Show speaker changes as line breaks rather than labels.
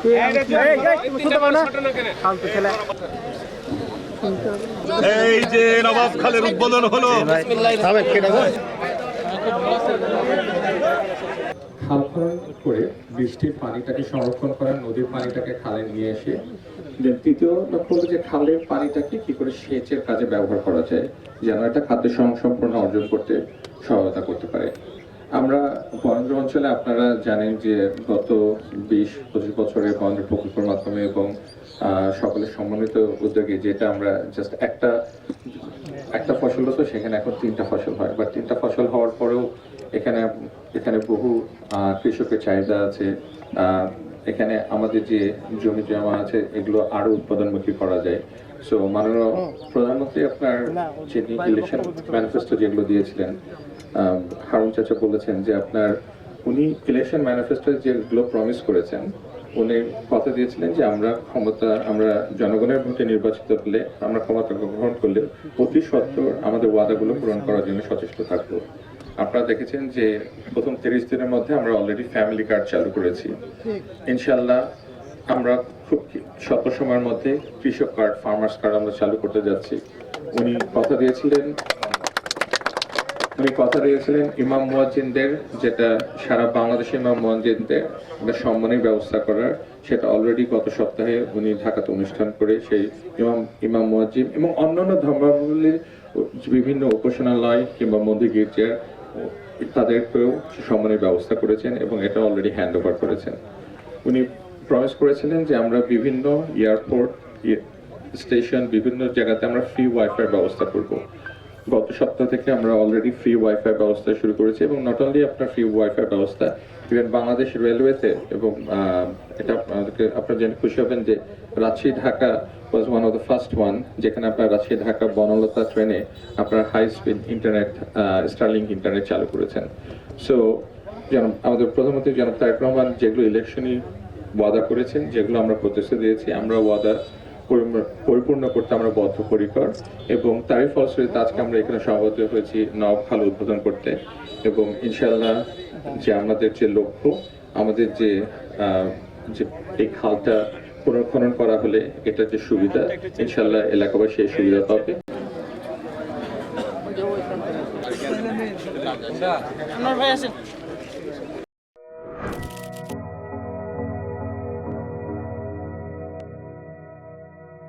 এই যে নবাব খালের উদ্বোধন হলো।
খাল খনন করে বৃষ্টির পানিটাকে সংরক্ষণ করা, নদীর পানিটাকে খালে নিয়ে এসে তৃতীয় লক্ষ্য হলো যে খালের পানিটাকে কি করে সেচের কাজে ব্যবহার করা যায়, যেন একটা খাদ্য স্বয়ংসম্পূর্ণ অর্জন করতে সহায়তা করতে পারে। আমরা বরেন্দ্র অঞ্চলে আপনারা জানেন যে গত 20-25 বছরে বরেন্দ্র প্রকল্পের মাধ্যমে এবং সকলের সমন্বিত উদ্যোগে, যেটা আমরা জাস্ট একটা ফসল হতো সেখানে এখন 3টা ফসল হয়, বা 3টা ফসল হওয়ার পরেও এখানে বহু কৃষকের চাহিদা আছে। এখানে আমাদের যে জমি জমা আছে এগুলো আরো উৎপাদনমুখী করা যায়। সো মাননীয় প্রধানমন্ত্রী আপনার যে ইলেকশন ম্যানিফেস্টো যেগুলো দিয়েছিলেন, হারুন চাচা বলেছেন যে উনি ইলেকশন ম্যানিফেস্টো যেগুলো প্রমিস করেছেন, উনি কথা দিয়েছিলেন যে আমরা জনগণের ভোটে নির্বাচিত হলে, আমরা ক্ষমতা গ্রহণ করলে অতি সত্বর আমাদের ওয়াদাগুলো পূরণ করার জন্য সচেষ্ট থাকবো। আপনারা দেখেছেন যে প্রথম 30 দিনের মধ্যে আমরা অলরেডি ফ্যামিলি কার্ড চালু করেছি। ইনশাল্লাহ আমরা খুব স্বল্প সময়ের মধ্যে কৃষক কার্ড, ফার্মার্স কার্ড আমরা চালু করতে যাচ্ছি। উনি কথা দিয়েছিলেন ইমাম মুয়াজ্জিনদের, যেটা সারা বাংলাদেশে ইমাম মুয়াজ্জিনদের একটা সম্মানের ব্যবস্থা করার, সেটা অলরেডি গত সপ্তাহে উনি ঢাকাতে অনুষ্ঠান করে সেই ইমাম মুয়াজ্জিন এবং অন্যান্য ধর্মাবলম্বীর বিভিন্ন উপাসনালয় কিংবা মন্দির গির্জার তাদেরকেও সম্মানের ব্যবস্থা করেছেন এবং এটা অলরেডি হ্যান্ড ওভার করেছেন। উনি প্রমিস করেছিলেন যে আমরা বিভিন্ন এয়ারপোর্ট, স্টেশন, বিভিন্ন জায়গাতে আমরা ফ্রি ওয়াইফাই ব্যবস্থা করব। গত সপ্তাহ থেকে আমরা অলরেডি ফ্রি ওয়াইফাই ব্যবস্থা শুরু করেছি এবং নট অনলি আপনার ফ্রি ওয়াইফাই ব্যবস্থা, ইভেন বাংলাদেশ রেলওয়েতে, এবং এটা আপনারা জেনে খুশি হবেন যে Rajshahi Dhaka was one of the first one, যেখানে আপনার রাজশাহী ঢাকা বনলতা ট্রেনে আপনার high speed internet, Starlink internet চালু করেছেন। সো আমাদের প্রধানমন্ত্রী জনাব তারেক রহমান যেগুলো ইলেকশনই ওয়াদা করেছেন, যেগুলো আমরা প্রতিশ্রুতি দিয়েছি, আমরা ওয়াদা পরিপূর্ণ করতে আমরা বদ্ধপরিকর, এবং তারই ফলশ্রুতিতে আজকে আমরা এখানে সমবেত হয়েছি নবাব খাল উদ্বোধন করতে। এবং ইনশাআল্লাহ যে আমাদের যে লক্ষ্য, আমাদের যে এই খালটা পুনর্খনন করা হলে এটা যে সুবিধা, ইনশাআল্লাহ এলাকাবাসী এই সুবিধা পাবে।